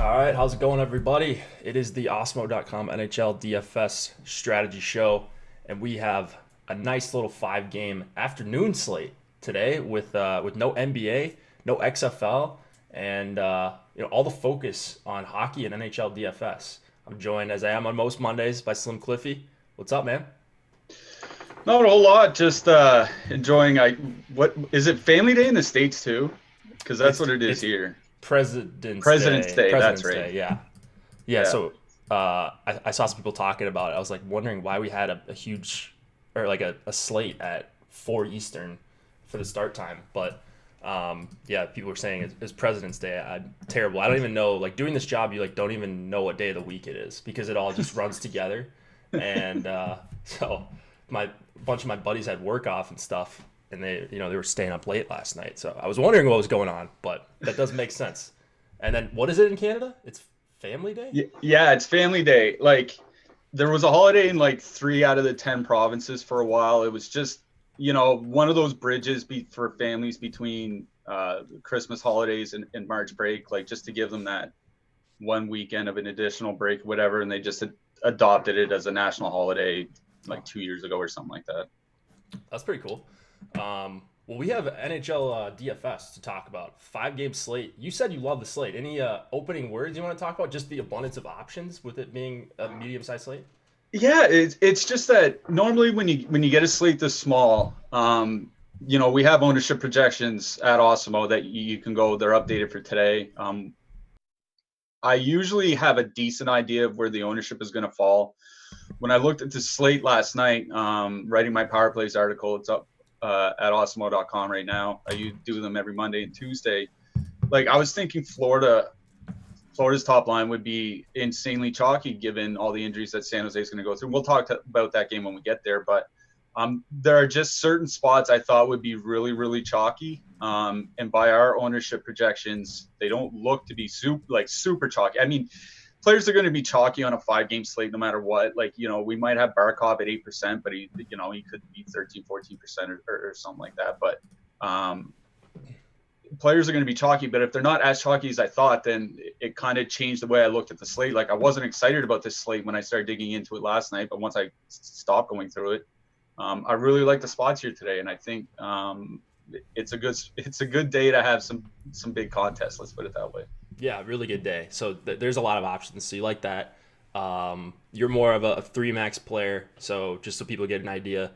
All right, how's it going, everybody? It is the Osmo.com NHL DFS Strategy Show, and we have a nice little five-game afternoon slate today with no NBA, no XFL, and all the focus on hockey and NHL DFS. I'm joined, as I am on most Mondays, by Slim Cliffy. What's up, man? Not a whole lot. Just enjoying. What is it? Family Day in the States too, because that's It's what it is it's here. President's President's Day. Day. That's President's right. Day, yeah. Yeah, Yeah. so I saw some people talking about it. I was like wondering why we had a huge or like a slate at 4 Eastern for the start time. But yeah, people were saying it's President's Day. Terrible. I don't even know. Like doing this job, you like don't even know what day of the week it is because it all just runs together. And so my bunch of my buddies had work off and stuff, and they were staying up late last night. So I was wondering what was going on, but that does make sense. And then what is it in Canada? It's Family Day? Yeah. It's Family Day. Like there was a holiday in like 3 out of the 10 provinces for a while. It was just one of those bridges for families between Christmas holidays and March break, like just to give them that one weekend of an additional break, whatever. And they just adopted it as a national holiday like 2 years ago or something like that. That's pretty cool. Well, we have NHL DFS to talk about. 5-game slate. You said you love the slate. Any opening words you want to talk about? Just the abundance of options with it being a medium-sized slate? Yeah, it's just that normally when you get a slate this small, we have ownership projections at Osmo that you can go. They're updated for today. I usually have a decent idea of where the ownership is going to fall. When I looked at the slate last night, writing my Power Plays article, it's up at Osmo.com right now. I do them every Monday and Tuesday. Like I was thinking Florida's top line would be insanely chalky given all the injuries that San Jose is going to go through. We'll talk about that game when we get there, but there are just certain spots I thought would be really, really chalky. And by our ownership projections, they don't look to be super chalky. I mean, players are going to be chalky on a 5-game slate no matter what. Like, we might have Barkov at 8%, but he could be 13, 14% or something like that. But players are going to be chalky, but if they're not as chalky as I thought, then it kind of changed the way I looked at the slate. Like I wasn't excited about this slate when I started digging into it last night, but once I stopped going through it, I really like the spots here today. And I think it's a good day to have some big contests. Let's put it that way. Yeah, really good day. So there's a lot of options. So you like that. You're more of a 3-max player. So just so people get an idea,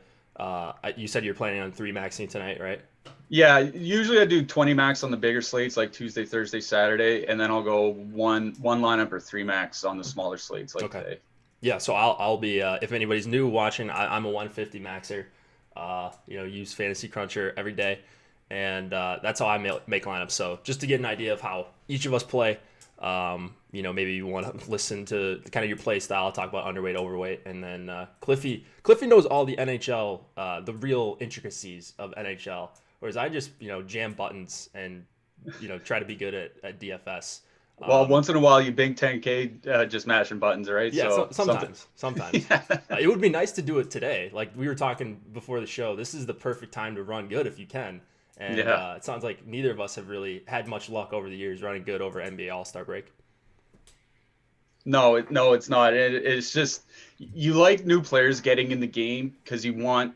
you said you're planning on 3-maxing tonight, right? Yeah, usually I do 20 max on the bigger slates like Tuesday, Thursday, Saturday, and then I'll go one lineup or 3 max on the smaller slates like today. Yeah, so I'll be if anybody's new watching, I'm a 150 maxer. Use Fantasy Cruncher every day, and that's how I make lineups. So just to get an idea of how each of us play, maybe you want to listen to kind of your play style, talk about underweight, overweight, and then Cliffy knows all the NHL, the real intricacies of NHL. Whereas I just, jam buttons and, try to be good at DFS. Well, once in a while you bing 10K just mashing buttons, right? Yeah, so sometimes. Yeah. It would be nice to do it today. Like we were talking before the show, this is the perfect time to run good if you can. And it sounds like neither of us have really had much luck over the years running good over NBA All-Star break. No, it's not. It's just you like new players getting in the game because you want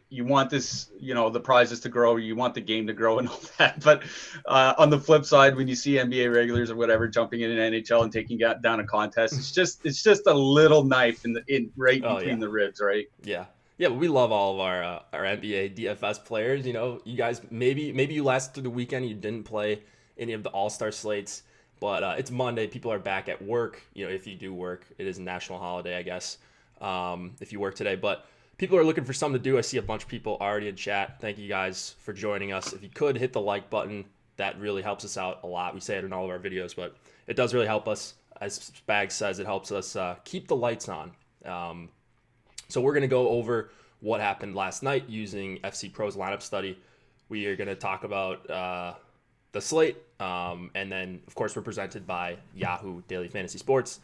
this, the prizes to grow, you want the game to grow and all that. But on the flip side, when you see NBA regulars or whatever jumping in an NHL and taking down a contest, it's just a little knife in right between the ribs, right? Yeah. Yeah, but we love all of our NBA DFS players. You guys maybe you lasted through the weekend, you didn't play any of the All-Star slates. But it's Monday. People are back at work. If you do work, it is a national holiday, I guess, if you work today. But people are looking for something to do. I see a bunch of people already in chat. Thank you guys for joining us. If you could hit the like button, that really helps us out a lot. We say it in all of our videos, but it does really help us. As Spags says, it helps us keep the lights on. So we're going to go over what happened last night using FC Pro's lineup study. We are going to talk about the slate, and then of course we're presented by Yahoo Daily Fantasy Sports.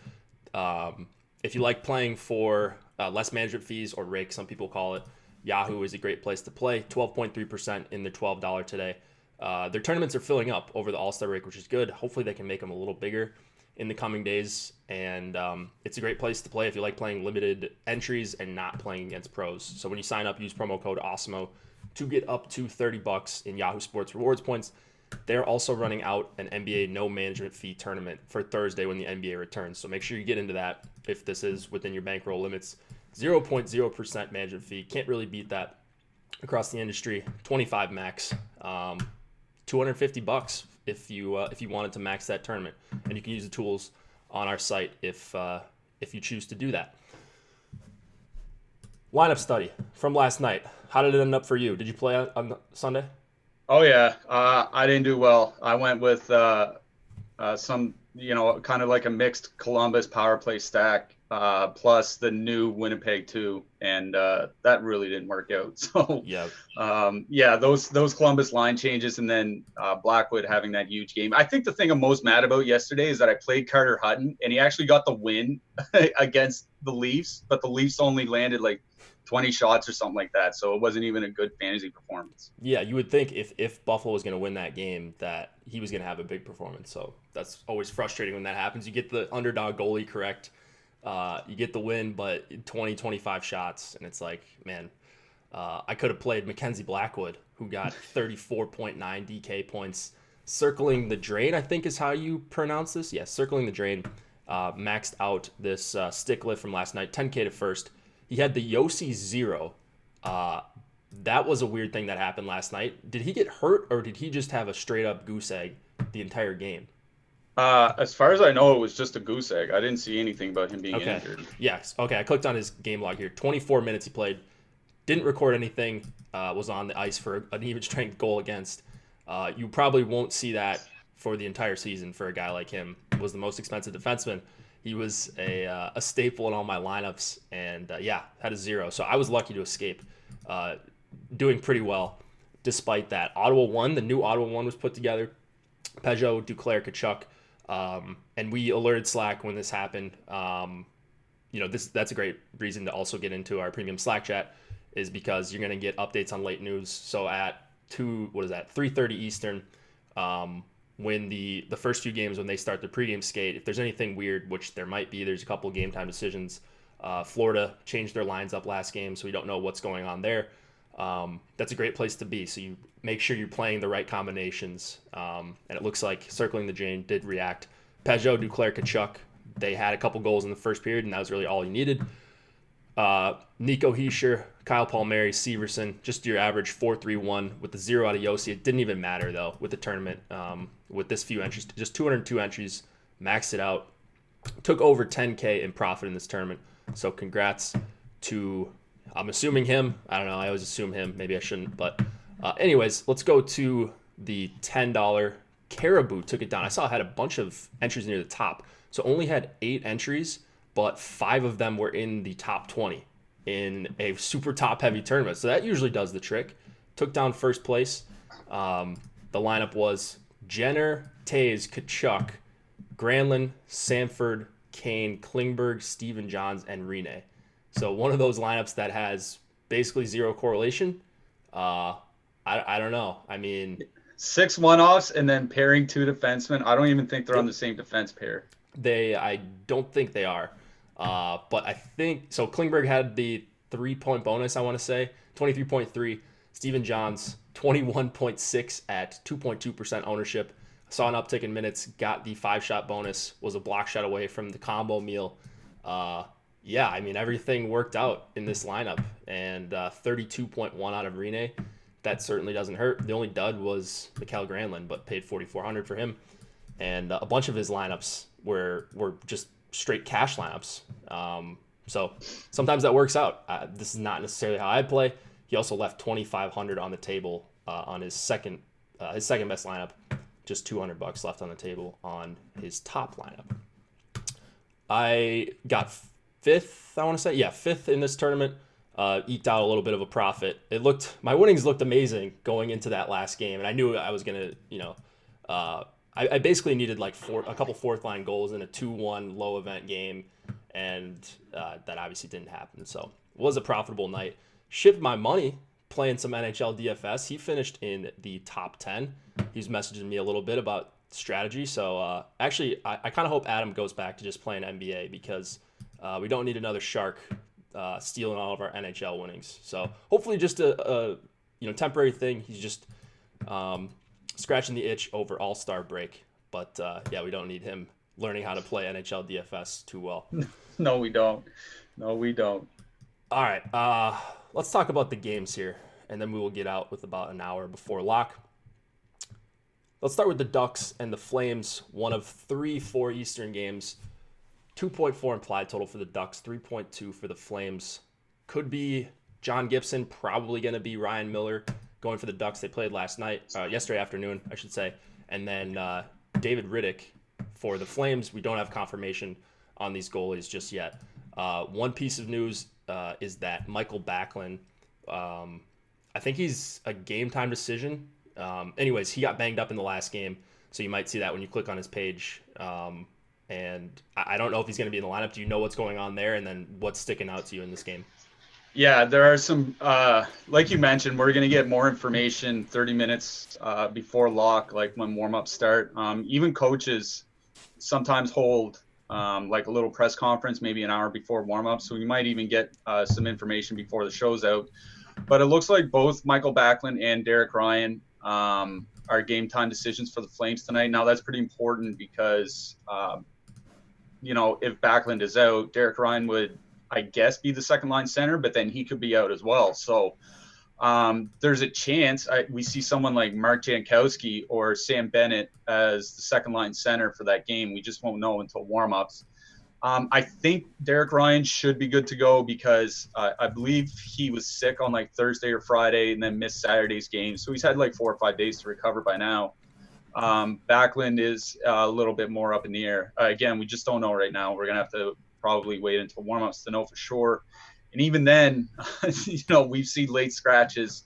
If you like playing for less management fees or rake, some people call it, Yahoo is a great place to play. 12.3% in the $12 today. Their tournaments are filling up over the All-Star break, which is good. Hopefully they can make them a little bigger in the coming days, and it's a great place to play if you like playing limited entries and not playing against pros. So when you sign up, use promo code AWESEMO to get up to $30 in Yahoo Sports rewards points. They're also running out an NBA no management fee tournament for Thursday when the NBA returns. So make sure you get into that if this is within your bankroll limits. 0.0% management fee. Can't really beat that across the industry. 25 max. $250 if you wanted to max that tournament, and you can use the tools on our site if you choose to do that. Lineup study from last night. How did it end up for you? Did you play on Sunday? Oh yeah, I didn't do well. I went with some, kind of like a mixed Columbus power play stack, plus the new Winnipeg 2, and that really didn't work out. So yeah, those Columbus line changes, and then Blackwood having that huge game. I think the thing I'm most mad about yesterday is that I played Carter Hutton, and he actually got the win against the Leafs, but the Leafs only landed like 20 shots or something like that, so it wasn't even a good fantasy performance. Yeah, you would think if Buffalo was going to win that game that he was going to have a big performance. So that's always frustrating when that happens. You get the underdog goalie correct, you get the win, but 20-25 shots, and it's like, man, I could have played Mackenzie Blackwood, who got 34.9 DK points. Circling the Drain, I think is how you pronounce this. Yeah, Circling the Drain maxed out this stick lift from last night, 10K to first. He had the Yossi 0. That was a weird thing that happened last night. Did he get hurt, or did he just have a straight-up goose egg the entire game? As far as I know, it was just a goose egg. I didn't see anything about him being injured. Yes. Okay, I clicked on his game log here. 24 minutes he played. Didn't record anything. Was on the ice for an even strength goal against. You probably won't see that for the entire season for a guy like him. He was the most expensive defenseman. He was a staple in all my lineups, and had a 0. So I was lucky to escape, doing pretty well despite that. Ottawa won. The new Ottawa 1 was put together. Peugeot, Duclair, Kachuk, and we alerted Slack when this happened. That's a great reason to also get into our premium Slack chat, is because you're going to get updates on late news. So at 3:30 Eastern, when the first few games, when they start the pregame skate, if there's anything weird, which there might be, there's a couple game time decisions. Florida changed their lines up last game, so we don't know what's going on there. That's a great place to be. So you make sure you're playing the right combinations. And it looks like Circling the Drain did react. Peugeot, Duclair, Kachuk, they had a couple goals in the first period, and that was really all you needed. Nico Hischier, Kyle Palmieri, Severson, just your average 4-3-1 with the 0 out of Yossi. It didn't even matter, though, with the tournament. With this few entries, just 202 entries, maxed it out. Took over 10K in profit in this tournament. So congrats to, I'm assuming him. I don't know. I always assume him. Maybe I shouldn't. But anyways, let's go to the $10 Caribou. Took it down. I saw it had a bunch of entries near the top. So only had 8 entries, but 5 of them were in the top 20 in a super top heavy tournament. So that usually does the trick. Took down first place. The lineup was Jenner, Taze, Kachuk, Granlund, Sanford, Kane, Klingberg, Steven Johns, and Rene. So one of those lineups that has basically 0 correlation. I don't know. I mean, 6 one-offs and then pairing 2 defensemen. I don't even think they're on the same defense pair. I don't think they are. But I think so. Klingberg had the 3-point bonus, I want to say 23.3. Steven Johns 21.6 at 2.2% ownership. Saw an uptick in minutes, got the 5-shot bonus, was a block shot away from the combo meal. I mean, everything worked out in this lineup, and 32.1 out of Rene. That certainly doesn't hurt. The only dud was Mikael Granlund, but paid $4,400 for him. And a bunch of his lineups were just straight cash lineups. So sometimes that works out. This is not necessarily how I play. He also left $2,500 on the table on his second best lineup. Just $200 left on the table on his top lineup. I got 5th, I want to say. Yeah, 5th in this tournament. Eked out a little bit of a profit. My winnings looked amazing going into that last game, and I knew I was going to, I basically needed like a couple 4th-line goals in a 2-1 low-event game, and that obviously didn't happen. So it was a profitable night. Shipped my money playing some NHL DFS. He finished in the top 10. He's messaging me a little bit about strategy. So actually, I kind of hope Adam goes back to just playing NBA because we don't need another shark stealing all of our NHL winnings. So hopefully, just a temporary thing. He's just scratching the itch over All-Star break. But yeah, we don't need him learning how to play NHL DFS too well. No, we don't. No, we don't. All right, let's talk about the games here, and then we will get out with about an hour before lock. Let's start with the Ducks and the Flames. One of 3-4 Eastern games. 2.4 implied total for the Ducks, 3.2 for the Flames. Could be John Gibson, probably going to be Ryan Miller going for the Ducks. They played yesterday afternoon, I should say. And then David Riddick for the Flames. We don't have confirmation on these goalies just yet. One piece of news is that Michael Backlund, I think he's a game time decision. Anyways, he got banged up in the last game, so you might see that when you click on his page. And I don't know if he's going to be in the lineup. Do you know what's going on there, and then what's sticking out to you in this game? Yeah, there are some, like you mentioned, we're going to get more information 30 minutes before lock, like when warm-ups start. Even coaches sometimes hold like a little press conference, maybe an hour before warm-up, so we might even get some information before the show's out. But it looks like both Michael Backlund and Derek Ryan are game time decisions for the Flames tonight. Now, that's pretty important because, if Backlund is out, Derek Ryan would, I guess, be the second line center, but then he could be out as well. So there's a chance we see someone like Mark Jankowski or Sam Bennett as the second line center for that game. We just won't know until warm-ups. I think Derek Ryan should be good to go because I believe he was sick on like Thursday or Friday and then missed Saturday's game. So he's had like 4 or 5 days to recover by now. Backlund is a little bit more up in the air. Again, we just don't know right now. We're going to have to probably wait until warm-ups to know for sure. And even then, we've seen late scratches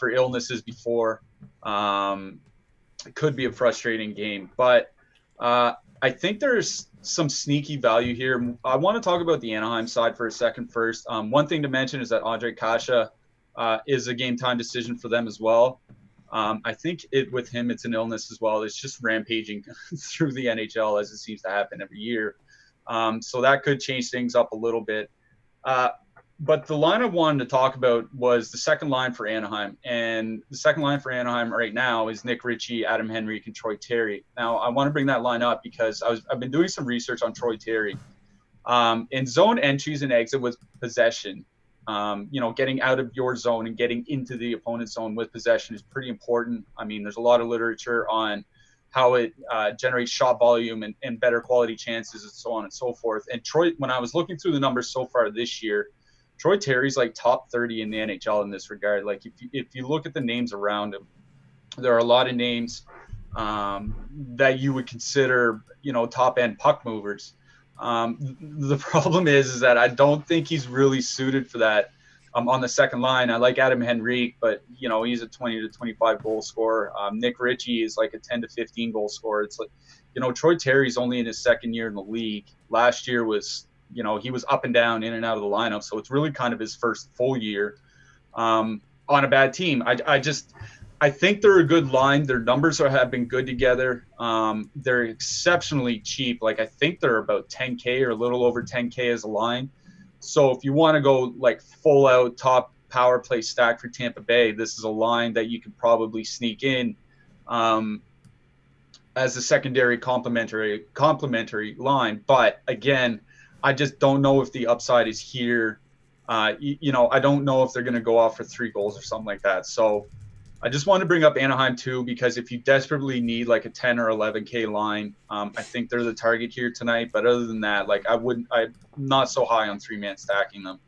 for illnesses before. It could be a frustrating game. But I think there's some sneaky value here. I want to talk about the Anaheim side for a second first. One thing to mention is that Ondrej Kase is a game time decision for them as well. I think with him, it's an illness as well. It's just rampaging through the NHL as it seems to happen every year. So that could change things up a little bit. But the line I wanted to talk about was the second line for Anaheim. And the second line for Anaheim right now is Nick Ritchie, Adam Henrique, and Troy Terry. Now, I want to bring that line up because I've been doing some research on Troy Terry. In zone entries and exit with possession, getting out of your zone and getting into the opponent's zone with possession is pretty important. I mean, there's a lot of literature on how it generates shot volume and better quality chances and so on and so forth. And Troy, when I was looking through the numbers so far this year, Troy Terry's like top 30 in the NHL in this regard. Like if you look at the names around him, there are a lot of names that you would consider, top end puck movers. The problem is that I don't think he's really suited for that on the second line. I like Adam Henrique, but he's a 20 to 25 goal scorer. Nick Ritchie is like a 10 to 15 goal scorer. It's like, Troy Terry's only in his second year in the league. Last year was, he was up and down, in and out of the lineup. So it's really kind of his first full year on a bad team. I think they're a good line. Their numbers have been good together. They're exceptionally cheap. Like I think they're about 10K or a little over 10K as a line. So if you want to go like full out top power play stack for Tampa Bay, this is a line that you could probably sneak in as a secondary complementary line. But again, I just don't know if the upside is here. I don't know if they're going to go off for 3 goals or something like that. So I just want to bring up Anaheim too, because if you desperately need like a 10 or 11K line, I think they're the target here tonight. But other than that, like I'm not so high on 3-man stacking them.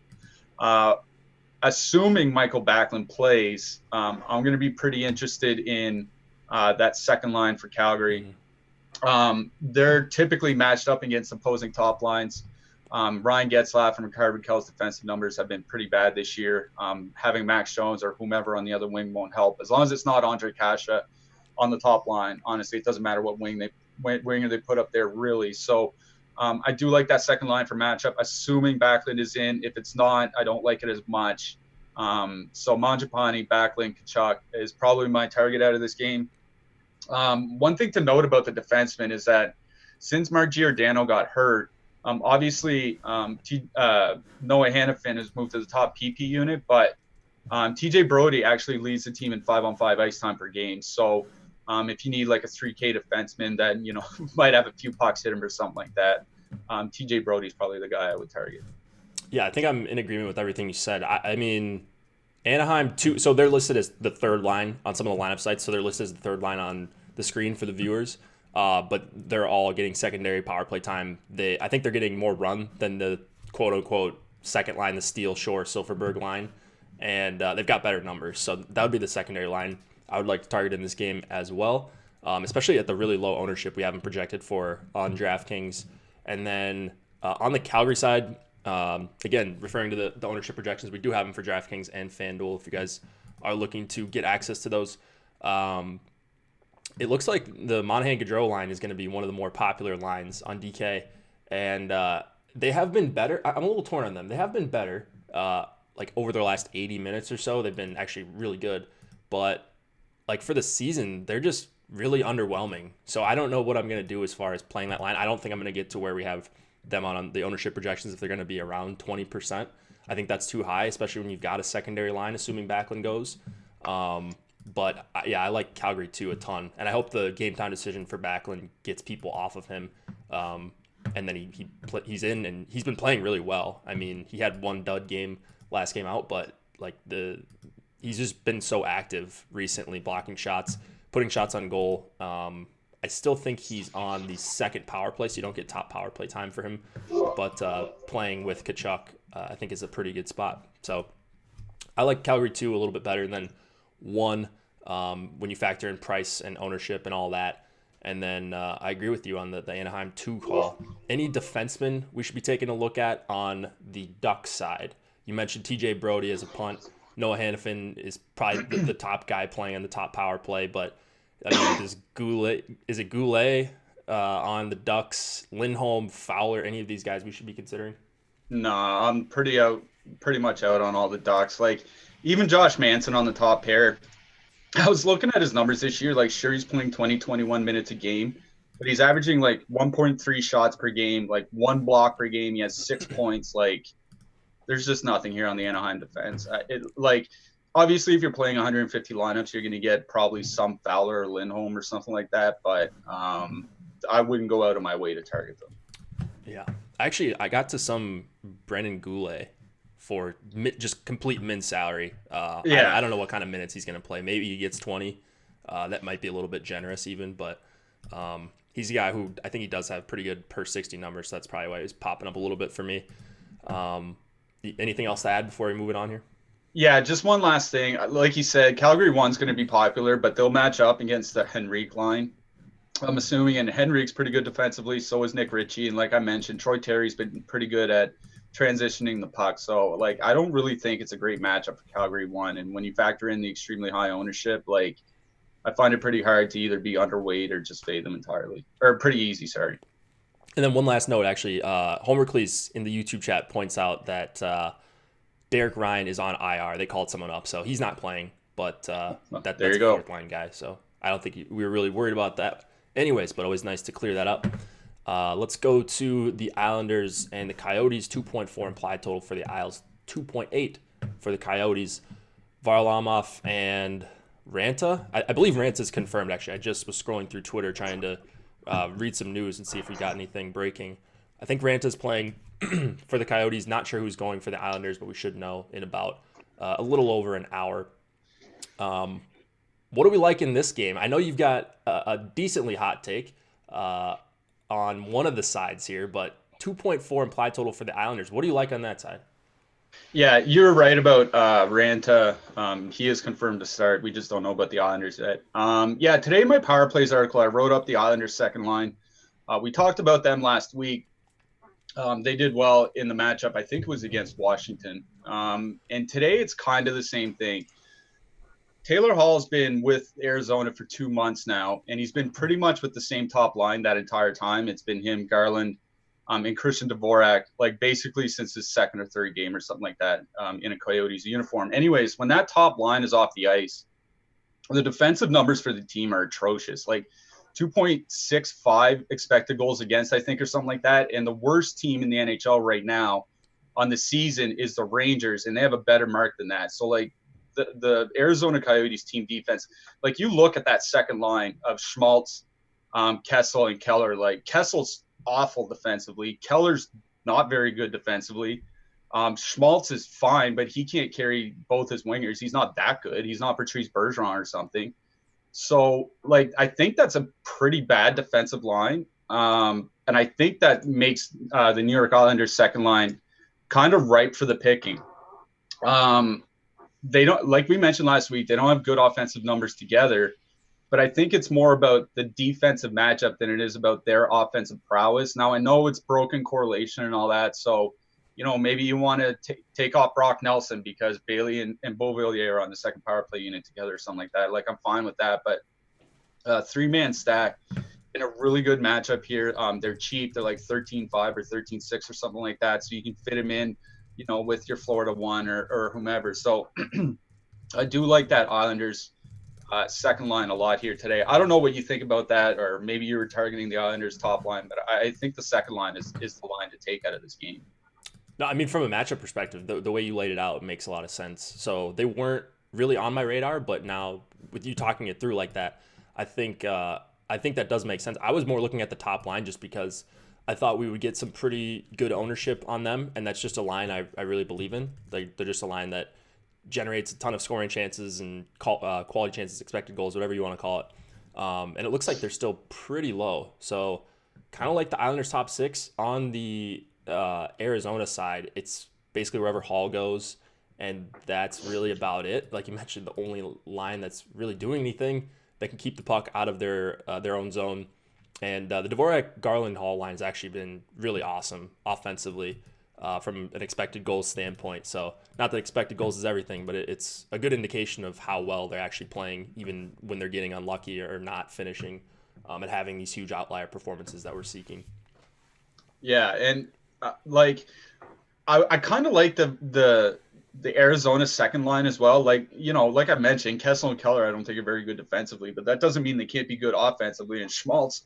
Assuming Michael Backlund plays, I'm going to be pretty interested in that second line for Calgary. They're typically matched up against opposing top lines. Ryan Getzlaf and Rickard Rakell's defensive numbers have been pretty bad this year. Having Max Jones or whomever on the other wing won't help. As long as it's not Ondrej Kase on the top line, honestly, it doesn't matter what winger they put up there, really. So I do like that second line for matchup, assuming Backlund is in. If it's not, I don't like it as much. So Mangiapane, Backlund, Tkachuk is probably my target out of this game. One thing to note about the defenseman is that since Mark Giordano got hurt, obviously Noah Hannafin has moved to the top PP unit, but TJ Brody actually leads the team in 5-on-5 ice time per game. So if you need like a 3K defenseman that, might have a few pucks hit him or something like that, TJ Brody's probably the guy I would target. Yeah, I think I'm in agreement with everything you said. I mean, Anaheim, too. So they're listed as the third line on some of the lineup sites. So they're listed as the third line on the screen for the viewers. But they're all getting secondary power play time. I think they're getting more run than the quote unquote second line, the Steel Shore Silverberg line. And they've got better numbers. So that would be the secondary line I would like to target in this game as well, especially at the really low ownership we haven't projected for on DraftKings. And then on the Calgary side, again, referring to the ownership projections, we do have them for DraftKings and FanDuel if you guys are looking to get access to those. It looks like the Monahan-Gaudreau line is going to be one of the more popular lines on DK, and they have been better. I'm a little torn on them. They have been better, like over their last 80 minutes or so. They've been actually really good, but like for the season, they're just really underwhelming. So I don't know what I'm going to do as far as playing that line. I don't think I'm going to get to where we have them on the ownership projections if they're going to be around 20%. I think that's too high, especially when you've got a secondary line, assuming Backlund goes. But yeah, I like Calgary too a ton, and I hope the game time decision for Backlund gets people off of him. And then he's in, and he's been playing really well. I mean, he had one dud game last game out, but like he's just been so active recently, blocking shots, putting shots on goal. I still think he's on the second power play, so you don't get top power play time for him. But playing with Tkachuk, I think is a pretty good spot. So I like Calgary 2 a little bit better than 1 when you factor in price and ownership and all that. And then I agree with you on the Anaheim 2 call. Any defenseman we should be taking a look at on the Ducks side? You mentioned TJ Brody as a punt. Noah Hannafin is probably the top guy playing on the top power play, but I mean, is it Goulet on the Ducks, Lindholm, Fowler, any of these guys we should be considering? No, I'm pretty much out on all the Ducks. Like even Josh Manson on the top pair. I was looking at his numbers this year. Like, sure, he's playing 21 minutes a game, but he's averaging like 1.3 shots per game, like 1 block per game. He has 6 points. Like, there's just nothing here on the Anaheim defense. Obviously, if you're playing 150 lineups, you're going to get probably some Fowler or Lindholm or something like that. But I wouldn't go out of my way to target them. Yeah. Actually, I got to some Brennan Goulet for just complete min salary. I don't know what kind of minutes he's going to play. Maybe he gets 20. That might be a little bit generous even, but he's a guy who I think he does have pretty good per 60 numbers, so that's probably why he's popping up a little bit for me. Anything else to add before we move it on here? Yeah, just one last thing. Like you said, Calgary 1's going to be popular, but they'll match up against the Henrique line. I'm assuming, and Henrique's pretty good defensively, so is Nick Ritchie. And like I mentioned, Troy Terry's been pretty good at transitioning the puck. So, like, I don't really think it's a great matchup for Calgary 1. And when you factor in the extremely high ownership, like, I find it pretty hard to either be underweight or just fade them entirely. Or pretty easy, sorry. And then one last note, actually. Homer Cleese in the YouTube chat points out that Derek Ryan is on IR. They called someone up, so he's not playing. But that's a fourth-line guy, so I don't think we were really worried about that. Anyways, but always nice to clear that up. Let's go to the Islanders and the Coyotes. 2.4 implied total for the Isles. 2.8 for the Coyotes. Varlamov and Ranta. I believe Ranta's confirmed, actually. I just was scrolling through Twitter trying to read some news and see if we got anything breaking. I think Ranta's playing for the Coyotes. Not sure who's going for the Islanders, but we should know in about a little over an hour. What do we like in this game? I know you've got a decently hot take on one of the sides here, but 2.4 implied total for the Islanders. What do you like on that side? Yeah, you're right about Ranta. He is confirmed to start. We just don't know about the Islanders yet. Today in my Power Plays article, I wrote up the Islanders' second line. We talked about them last week. They did well in the matchup. I think it was against Washington. And today it's kind of the same thing. Taylor Hall's been with Arizona for 2 months now, and he's been pretty much with the same top line that entire time. It's been him, Garland, and Christian Dvorak, like basically since his second or third game or something like that in a Coyotes uniform. Anyways, when that top line is off the ice, the defensive numbers for the team are atrocious. Like 2.65 expected goals against, I think, or something like that. And the worst team in the NHL right now on the season is the Rangers, and they have a better mark than that. So like the Arizona Coyotes team defense, like you look at that second line of Schmaltz, Kessel, and Keller. Like Kessel's awful defensively. Keller's not very good defensively. Schmaltz is fine, but he can't carry both his wingers. He's not that good. He's not Patrice Bergeron or something. So, like, I think that's a pretty bad defensive line. And I think that makes the New York Islanders second line kind of ripe for the picking. They don't, like we mentioned last week, they don't have good offensive numbers together, but I think it's more about the defensive matchup than it is about their offensive prowess. Now, I know it's broken correlation and all that. So, maybe you want to take off Brock Nelson because Bailey and Beauvillier are on the second power play unit together or something like that. Like, I'm fine with that. But three-man stack in a really good matchup here. They're cheap. They're like 13-5 or 13-6 or something like that. So you can fit them in, with your Florida one or whomever. So I do like that Islanders second line a lot here today. I don't know what you think about that, or maybe you were targeting the Islanders top line, but I think the second line is the line to take out of this game. No, I mean, from a matchup perspective, the way you laid it out makes a lot of sense. So they weren't really on my radar, but now with you talking it through like that, I think that does make sense. I was more looking at the top line just because I thought we would get some pretty good ownership on them, and that's just a line I really believe in. They're just a line that generates a ton of scoring chances and quality chances, expected goals, whatever you want to call it. And it looks like they're still pretty low. So kind of like the Islanders top six on the Arizona side, it's basically wherever Hall goes, and that's really about it. Like you mentioned, the only line that's really doing anything that can keep the puck out of their own zone. And the Dvorak Garland Hall line has actually been really awesome offensively from an expected goals standpoint. So not that expected goals is everything, but it's a good indication of how well they're actually playing, even when they're getting unlucky or not finishing and having these huge outlier performances that we're seeking. Yeah, and I kind of like the Arizona second line as well. Like, like I mentioned, Kessel and Keller I don't think are very good defensively, but that doesn't mean they can't be good offensively. And Schmaltz,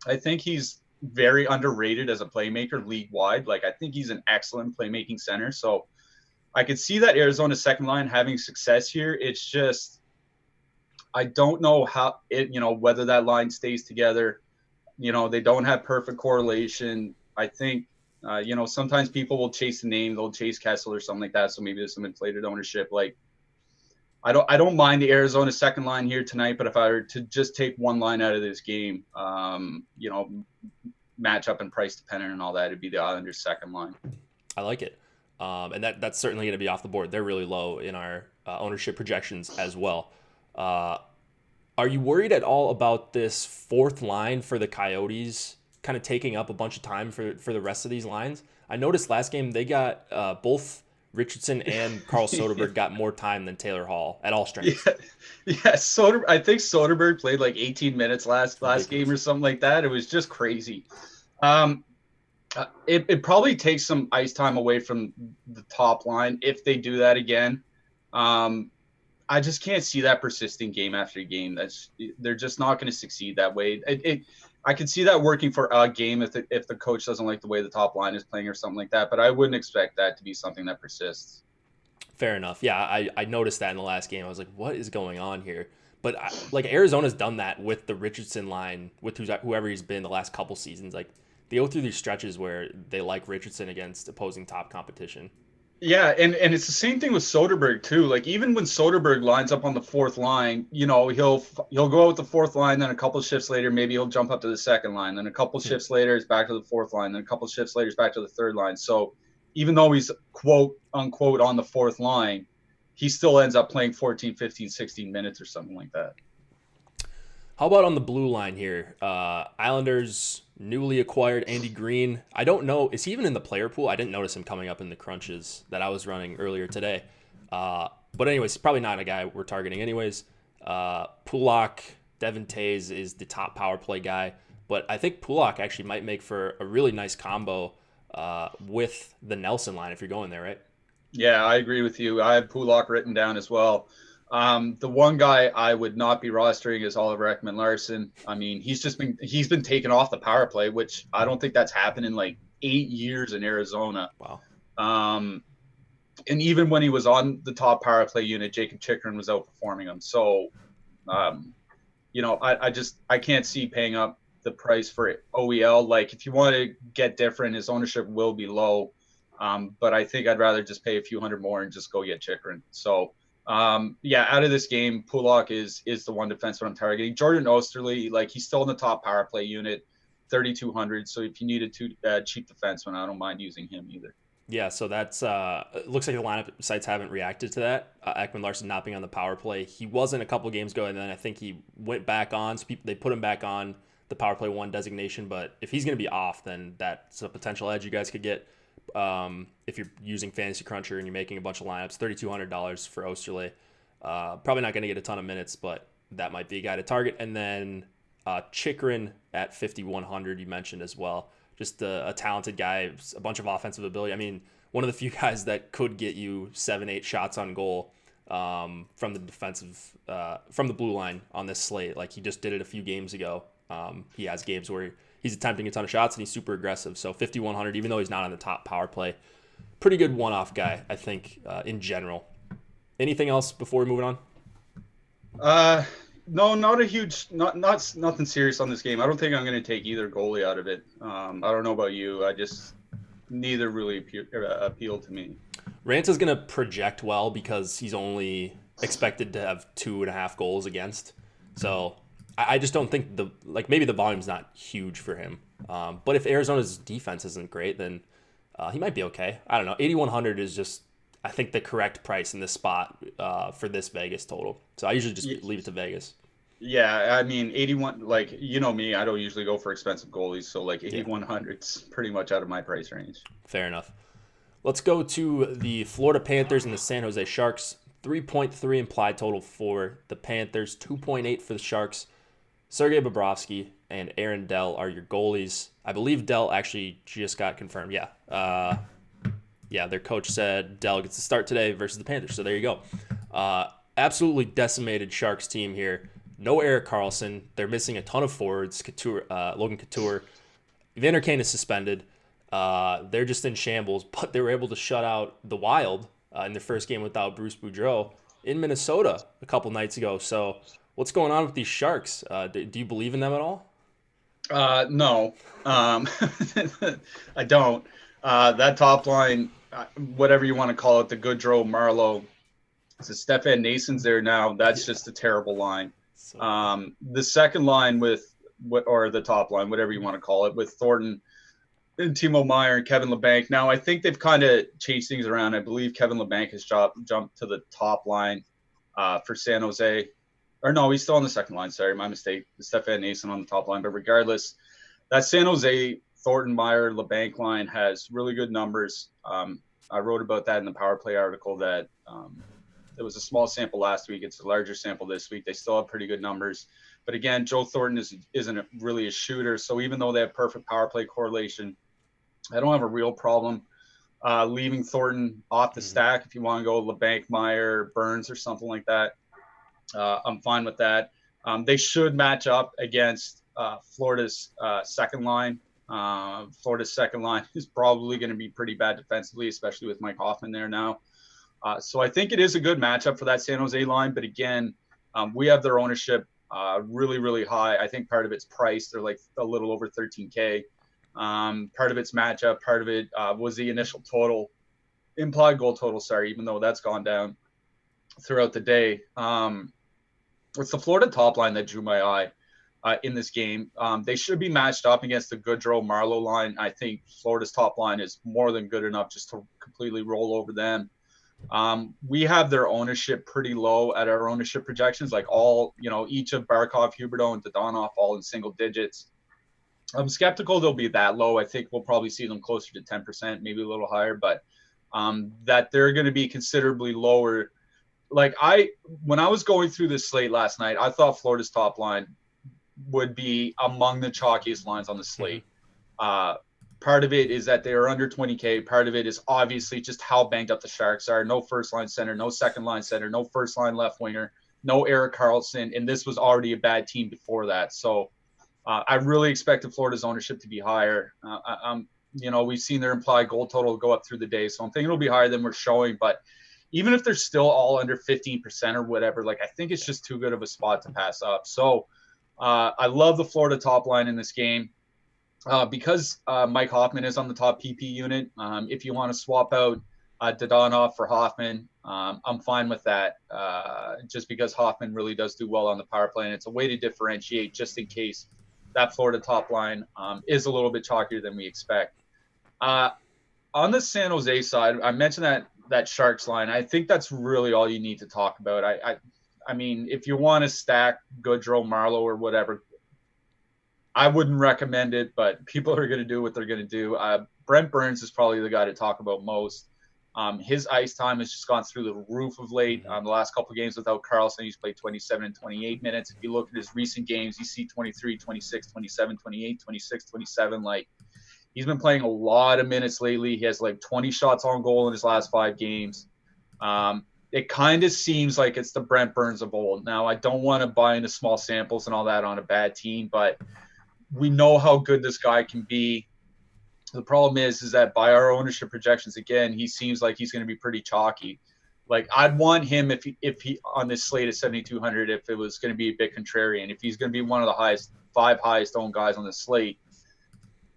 I think he's very underrated as a playmaker league wide. Like, I think he's an excellent playmaking center. So I could see that Arizona second line having success here. It's just I don't know how whether that line stays together. They don't have perfect correlation. I think sometimes people will chase the name, they'll chase Kessel or something like that. So maybe there's some inflated ownership. Like, I don't mind the Arizona second line here tonight, but if I were to just take one line out of this game, matchup and price dependent and all that, it'd be the Islanders second line. I like it. And that's certainly going to be off the board. They're really low in our ownership projections as well. Are you worried at all about this fourth line for the Coyotes kind of taking up a bunch of time for the rest of these lines? I noticed last game they got both Richardson and Carl Soderberg got more time than Taylor Hall at all strengths. Yeah. I think Soderberg played like 18 minutes last game or something like that. It was just crazy. It probably takes some ice time away from the top line if they do that again. I just can't see that persisting game after game. They're just not going to succeed that way. I could see that working for a game if the coach doesn't like the way the top line is playing or something like that, but I wouldn't expect that to be something that persists. Fair enough. Yeah, I noticed that in the last game. I was like, what is going on here? But Arizona's done that with the Richardson line, with whoever he's been the last couple seasons. Like, they go through these stretches where they like Richardson against opposing top competition. Yeah, and it's the same thing with Soderberg too. Like, even when Soderberg lines up on the fourth line, he'll go out with the fourth line, then a couple of shifts later, maybe he'll jump up to the second line, then a couple of shifts later, it's back to the fourth line, then a couple of shifts later, it's back to the third line. So even though he's quote unquote on the fourth line, he still ends up playing 14, 15, 16 minutes or something like that. How about on the blue line here? Islanders newly acquired Andy Green. I don't know. Is he even in the player pool? I didn't notice him coming up in the crunches that I was running earlier today. But anyways, probably not a guy we're targeting anyways. Pulock, Devin Tays is the top power play guy. But I think Pulock actually might make for a really nice combo with the Nelson line if you're going there, right? Yeah, I agree with you. I have Pulock written down as well. The one guy I would not be rostering is Oliver Ekman-Larsson. I mean, he's been taken off the power play, which I don't think that's happened in like 8 years in Arizona. Wow. And even when he was on the top power play unit, Jacob Chikrin was outperforming him. So, I can't see paying up the price for OEL. Like, if you want to get different, his ownership will be low. But I think I'd rather just pay a few hundred more and just go get Chikrin. So, out of this game, Pulock is the one defenseman I'm targeting. Jordan Osterley, like, he's still in the top power play unit, 3,200. So if you need a cheap defenseman, I don't mind using him either. Yeah, so that's it looks like the lineup sites haven't reacted to that. Ekman-Larsson not being on the power play. He wasn't a couple games ago, and then I think he went back on. So they put him back on the power play 1 designation. But if he's going to be off, then that's a potential edge you guys could get if you're using Fantasy Cruncher and you're making a bunch of lineups. $3,200 for Osterley. Probably not going to get a ton of minutes, but that might be a guy to target. And then Chikrin at 5,100 you mentioned as well. Just a talented guy, a bunch of offensive ability. I mean, one of the few guys that could get you 7-8 shots on goal from the blue line on this slate. Like, he just did it a few games ago. He has games where he's attempting a ton of shots and he's super aggressive. So 5,100, even though he's not on the top power play, pretty good one-off guy, I think, in general. Anything else before we move on? No, not a huge, not nothing serious on this game. I don't think I'm going to take either goalie out of it. I don't know about you. Neither really appealed to me. Ranta's going to project well because he's only expected to have 2.5 goals against. So I just don't think maybe the volume's not huge for him. But if Arizona's defense isn't great, then he might be okay. I don't know. 8,100 is just, I think, the correct price in this spot for this Vegas total. So I usually just leave it to Vegas. Yeah, I mean, 81, like, you know me, I don't usually go for expensive goalies. So, like, 8,100's pretty much out of my price range. Fair enough. Let's go to the Florida Panthers and the San Jose Sharks. 3.3 implied total for the Panthers, 2.8 for the Sharks. Sergei Bobrovsky and Aaron Dell are your goalies. I believe Dell actually just got confirmed. Yeah. Their coach said Dell gets to start today versus the Panthers. So there you go. Absolutely decimated Sharks team here. No Erik Karlsson. They're missing a ton of forwards. Logan Couture. Evander Kane is suspended. They're just in shambles, but they were able to shut out the Wild in their first game without Bruce Boudreau in Minnesota a couple nights ago. So what's going on with these Sharks? Do you believe in them at all? No. I don't. That top line, whatever you want to call it, the Goodrow, Marleau, so Stefan Nason's there now. That's just a terrible line. The second line or the top line, whatever you want to call it, with Thornton and Timo Meier and Kevin Labanc. Now, I think they've kind of changed things around. I believe Kevin Labanc has jumped to the top line for San Jose. Or no, he's still on the second line. Sorry, my mistake. Stefan Nason on the top line. But regardless, that San Jose, Thornton, Meier, Labanc line has really good numbers. I wrote about that in the Power Play article that it was a small sample last week. It's a larger sample this week. They still have pretty good numbers. But again, Joe Thornton isn't really a shooter. So even though they have perfect power play correlation, I don't have a real problem leaving Thornton off the stack. If you want to go Labanc, Meier, Burns, or something like that, I'm fine with that. They should match up against Florida's second line. Florida's second line is probably going to be pretty bad defensively, especially with Mike Hoffman there now. So I think it is a good matchup for that San Jose line. But again, we have their ownership really, really high. I think part of it's price. They're like a little over 13K. Part of it's matchup. Part of it was the initial total, implied goal total, even though that's gone down throughout the day. It's the Florida top line that drew my eye in this game. They should be matched up against the Goodrow Marleau line. I think Florida's top line is more than good enough just to completely roll over them. We have their ownership pretty low at our ownership projections, like each of Barkov, Huberdeau, and Dodonov all in single digits. I'm skeptical they'll be that low. I think we'll probably see them closer to 10%, maybe a little higher, but that they're going to be considerably lower. When I was going through this slate last night, I thought Florida's top line would be among the chalkiest lines on the slate. Part of it is that they are under 20K. Part of it is obviously just how banged up the Sharks are. No first-line center, no second-line center, no first-line left winger, no Erik Karlsson, and this was already a bad team before that. So I really expected Florida's ownership to be higher. We've seen their implied goal total go up through the day, so I'm thinking it'll be higher than we're showing. But even if they're still all under 15% or whatever, I think it's just too good of a spot to pass up. So I love the Florida top line in this game. Because Mike Hoffman is on the top PP unit, if you want to swap out Dadonov for Hoffman, I'm fine with that, just because Hoffman really does do well on the power play, and it's a way to differentiate just in case that Florida top line is a little bit chalkier than we expect. On the San Jose side, I mentioned that Sharks line. I think that's really all you need to talk about. I mean, if you want to stack Goodrow, Marleau, or whatever, I wouldn't recommend it, but people are going to do what they're going to do. Brent Burns is probably the guy to talk about most. His ice time has just gone through the roof of late. The last couple of games without Karlsson, he's played 27 and 28 minutes. If you look at his recent games, you see 23, 26, 27, 28, 26, 27. He's been playing a lot of minutes lately. He has 20 shots on goal in his last 5 games. It kind of seems like it's the Brent Burns of old. Now, I don't want to buy into small samples and all that on a bad team, but we know how good this guy can be. The problem is that by our ownership projections, again, he seems like he's going to be pretty chalky. I'd want him if he on this slate at 7,200, if it was going to be a bit contrarian, if he's going to be one of the 5 highest owned guys on the slate.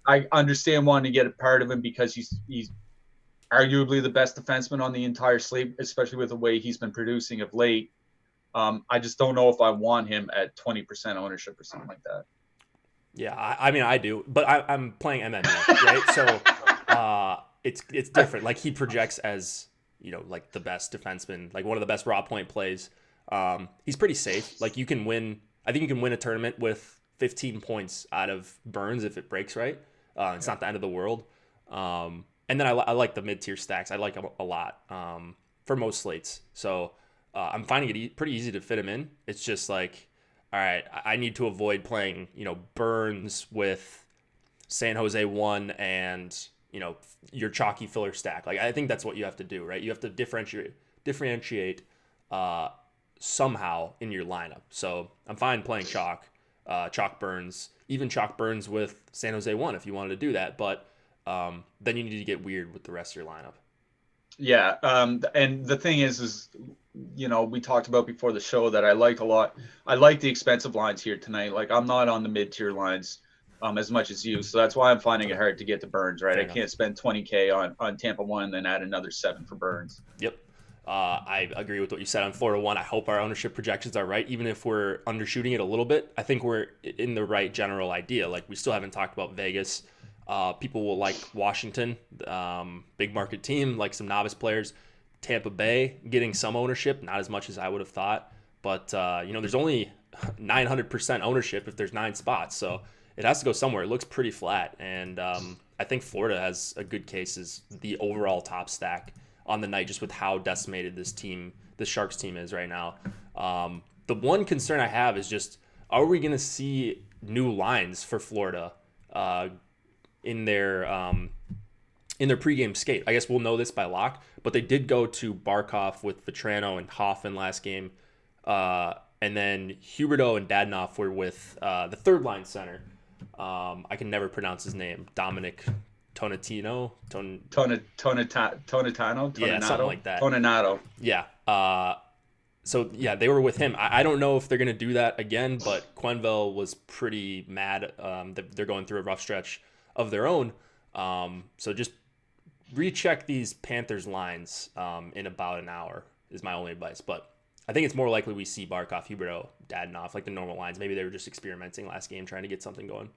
I understand wanting to get a part of him because he's arguably the best defenseman on the entire slate, especially with the way he's been producing of late. I just don't know if I want him at 20% ownership or something like that. Yeah, I mean, I do, but I'm playing MMA, right? So it's different. He projects as, the best defenseman, one of the best raw point plays. He's pretty safe. You can win. I think you can win a tournament with 15 points out of Burns if it breaks right. It's not the end of the world. And then I like the mid-tier stacks. I like them a lot for most slates. So I'm finding it pretty easy to fit him in. It's just all right, I need to avoid playing, Burns with San Jose 1 and, your chalky filler stack. I think that's what you have to do, right? You have to differentiate somehow in your lineup. So I'm fine playing chalk Burns, even chalk Burns with San Jose 1 if you wanted to do that. But then you need to get weird with the rest of your lineup. Yeah. And the thing is, we talked about before the show that I liked a lot. I like the expensive lines here tonight. I'm not on the mid-tier lines as much as you. So that's why I'm finding it hard to get to Burns, right? I can't spend 20K on Tampa 1 and then add another 7 for Burns. Yep. I agree with what you said on Florida 1. I hope our ownership projections are right. Even if we're undershooting it a little bit, I think we're in the right general idea. We still haven't talked about Vegas. People will like Washington, big market team, some novice players. Tampa Bay getting some ownership, not as much as I would have thought. But, there's only 900% ownership if there's 9 spots. So it has to go somewhere. It looks pretty flat. And I think Florida has a good case as the overall top stack on the night, just with how decimated the Sharks team is right now. The one concern I have is just, are we going to see new lines for Florida in their pregame skate? I guess we'll know this by lock, but they did go to Barkov with Vetrano and Hoffman last game. And then Huberdeau and Dadonov were with the third line center. I can never pronounce his name. Dominic Tonatino? Tonatano? Yeah, something like that. Toninato. Yeah. So, yeah, they were with him. I don't know if they're going to do that again, but Quenneville was pretty mad. They're going through a rough stretch of their own. So just recheck these Panthers lines in about an hour is my only advice. But I think it's more likely we see Barkov, Huberdeau, Dadonov, the normal lines. Maybe they were just experimenting last game, trying to get something going.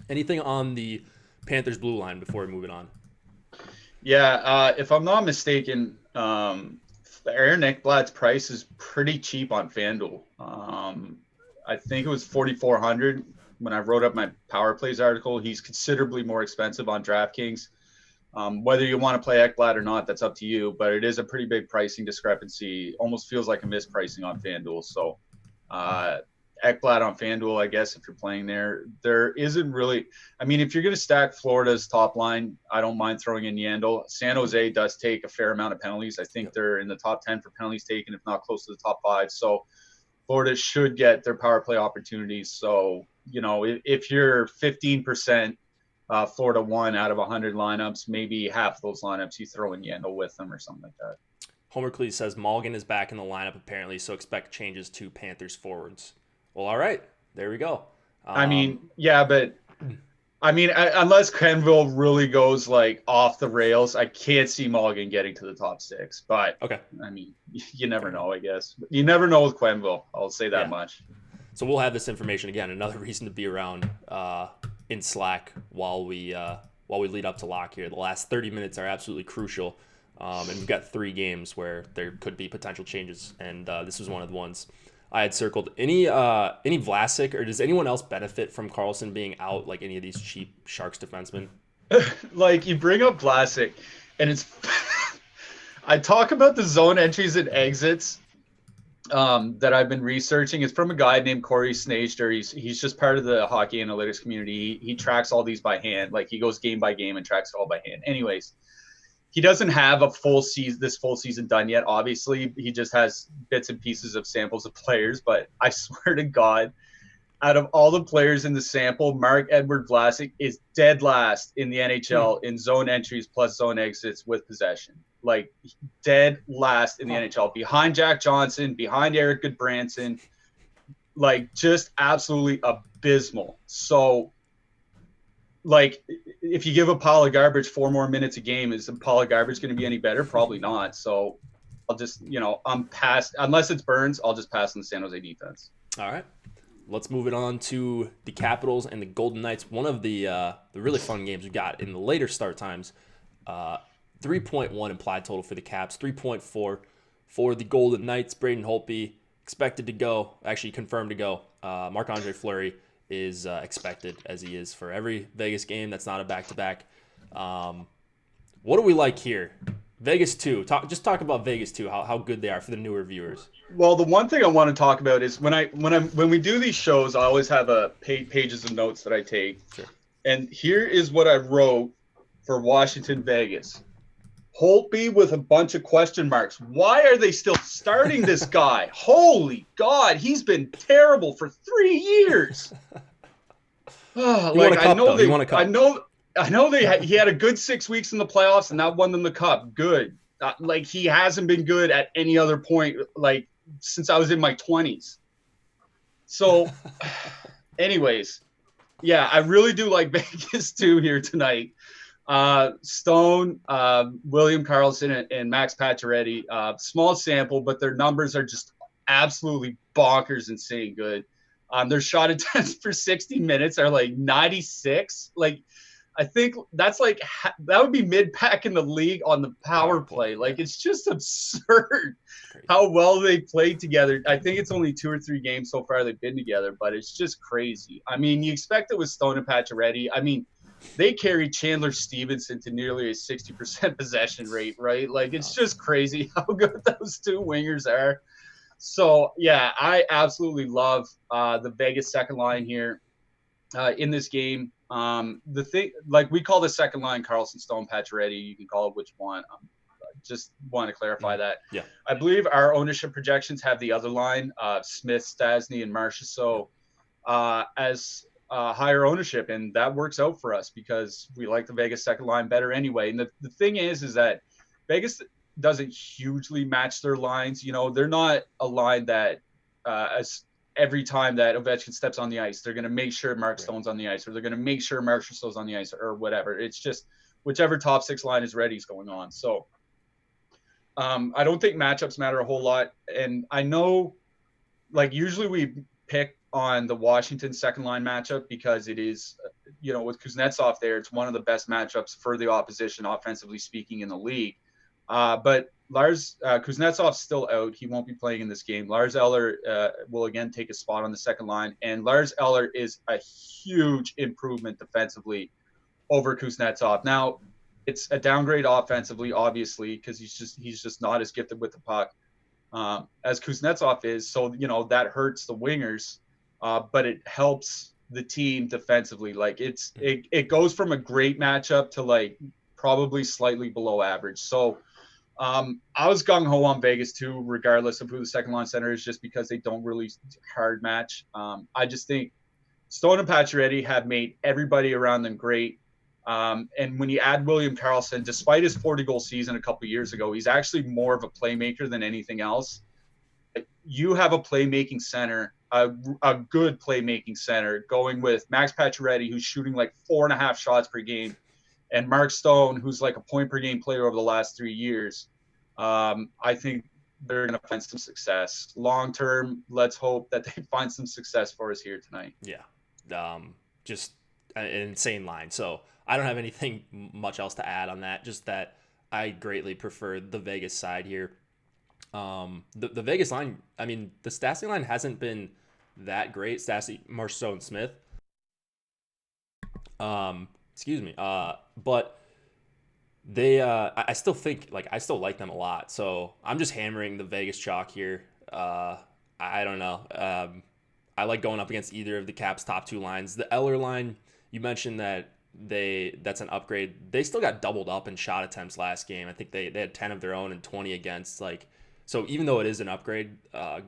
Anything on the Panthers blue line before moving on? Yeah, if I'm not mistaken, Aaron Ekblad's price is pretty cheap on FanDuel. I think it was 4,400 when I wrote up my Power Plays article. He's considerably more expensive on DraftKings. Whether you want to play Ekblad or not, that's up to you, but it is a pretty big pricing discrepancy. Almost feels like a mispricing on FanDuel. So Ekblad on FanDuel, I guess, if you're playing there isn't really. I mean, if you're going to stack Florida's top line, I don't mind throwing in Yandel. San Jose does take a fair amount of penalties. I think they're in the top 10 for penalties taken, if not close to the top 5. So Florida should get their power play opportunities. So, if you're 15% Florida 1 out of 100 lineups, maybe half of those lineups you throw in Yandel with them or something like that. Homer Cleese says Mulligan is back in the lineup apparently, so expect changes to Panthers forwards. Well, all right, there we go. But unless Quenneville really goes like off the rails, I can't see Mulligan getting to the top 6. But okay, you never know, I guess. You never know with Quenneville. I'll say that much. So we'll have this information again. Another reason to be around in Slack while we lead up to lock here. The last 30 minutes are absolutely crucial. And we've got 3 games where there could be potential changes, and this was one of the ones I had circled. Any Vlasic, or does anyone else benefit from Karlsson being out, like any of these cheap Sharks defensemen? Like, you bring up Vlasic, and it's I talk about the zone entries and exits that I've been researching. It's from a guy named Corey Snager. He's just part of the hockey analytics community. He tracks all these by hand. Like, he goes game by game and tracks it all by hand. Anyways, he doesn't have a full season done yet. Obviously, he just has bits and pieces of samples of players. But I swear to God, out of all the players in the sample, Marc-Edouard Vlasic is dead last in the NHL in zone entries plus zone exits with possession. Like, dead last in the NHL, behind Jack Johnson, behind Eric Goodbranson. Like, just absolutely abysmal. So, like, if you give a pile of garbage 4 more minutes a game, is a pile of garbage going to be any better? Probably not. So I'll just, I'm past, unless it's Burns, I'll just pass on the San Jose defense. All right. Let's move it on to the Capitals and the Golden Knights. One of the really fun games we got in the later start times. 3.1 implied total for the Caps, 3.4 for the Golden Knights. Braden Holtby expected to go, actually confirmed to go. Marc-Andre Fleury is expected, as he is for every Vegas game that's not a back-to-back. What do we like here? Vegas 2. Talk about Vegas 2, how good they are for the newer viewers. Well, the one thing I want to talk about is when we do these shows, I always have pages of notes that I take. Sure. And here is what I wrote for Washington Vegas. Holtby with a bunch of question marks. Why are they still starting this guy? Holy God, he's been terrible for 3 years. He had a good 6 weeks in the playoffs, and that won them the cup. Good. He hasn't been good at any other point, since I was in my 20s. So, anyways, yeah, I really do like Vegas 2 here tonight. Stone, William Karlsson, and Max Pacioretty. Small sample, but their numbers are just absolutely bonkers, insane good. Their shot attempts for 60 minutes are 96. I think that's that would be mid-pack in the league on the power play. It's just absurd how well they played together. I think it's only 2 or 3 games so far they've been together, but it's just crazy. I mean, you expect it with Stone and Pacioretty. I mean, they carried Chandler Stevenson to nearly a 60% possession rate, right? It's just crazy how good those 2 wingers are. So, yeah, I absolutely love the Vegas second line here in this game. The thing, we call the second line Karlsson, Stone, Pacioretty. You can call it which one. Just want to clarify that. Yeah. I believe our ownership projections have the other line, Smith, Stasny, and Marchessault as higher ownership, and that works out for us because we like the Vegas second line better anyway. And the thing is that Vegas doesn't hugely match their lines. They're not a line that as every time that Ovechkin steps on the ice, they're going to make sure Mark Stone's on the ice, or they're going to make sure Marchessault's on the ice, or whatever. It's just whichever top 6 line is ready is going on. So I don't think matchups matter a whole lot. And I know, usually we pick on the Washington second line matchup because it is, with Kuznetsov there, it's one of the best matchups for the opposition, offensively speaking, in the league. But Lars Kuznetsov's still out. He won't be playing in this game. Lars Eller will again take a spot on the second line, and Lars Eller is a huge improvement defensively over Kuznetsov. Now, it's a downgrade offensively, obviously, because he's just not as gifted with the puck as Kuznetsov is. So that hurts the wingers. but it helps the team defensively. Like it goes from a great matchup to like probably slightly below average. So I was gung ho on Vegas too, regardless of who the second line center is, just because they don't really hard match. I just think Stone and Pacioretty have made everybody around them great. And when you add William Karlsson, despite his 40-goal season a couple years ago, he's actually more of a playmaker than anything else. You have a playmaking center, a good playmaking center, going with Max Pacioretty, who's shooting like 4.5 shots per game, and Mark Stone, who's like a point per game player over the last 3 years. I think they're going to find some success. Long term, let's hope that they find some success for us here tonight. Yeah. Just an insane line. So I don't have anything much else to add on that. Just that I greatly prefer the Vegas side here. The Vegas line, I mean, the Stastny line hasn't been that great. Stastny, Marchessault, and Smith. Excuse me. But they, I still think, like, I still like them a lot. So I'm just hammering the Vegas chalk here. I don't know. I like going up against either of the Caps' top two lines. The Eller line, you mentioned that that's an upgrade. They still got doubled up in shot attempts last game. I think they had 10 of their own and 20 against. Like, so even though it is an upgrade,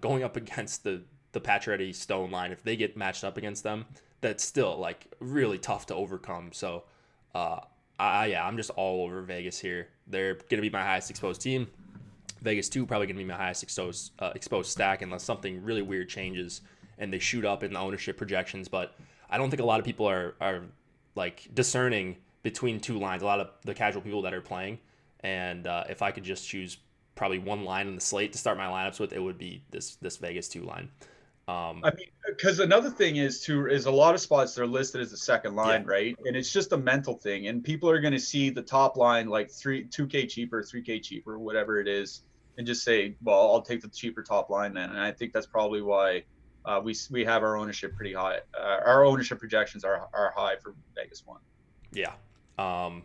going up against the Pacioretty Stone line, if they get matched up against them, that's still like really tough to overcome. So I'm just all over Vegas here. They're gonna be my highest exposed team. Vegas 2 probably gonna be my highest exposed stack unless something really weird changes and they shoot up in the ownership projections. But I don't think a lot of people are like discerning between two lines. A lot of the casual people that are playing, and if I could just choose probably one line in the slate to start my lineups with, it would be this Vegas 2 line. I mean, because another thing is a lot of spots they're listed as the second line, yeah, right? And it's just a mental thing, and people are going to see the top line like 2K cheaper, 3K cheaper, whatever it is, and just say, well, I'll take the cheaper top line then. And I think that's probably why we have our ownership pretty high. Our ownership projections are high for Vegas 1. Yeah. I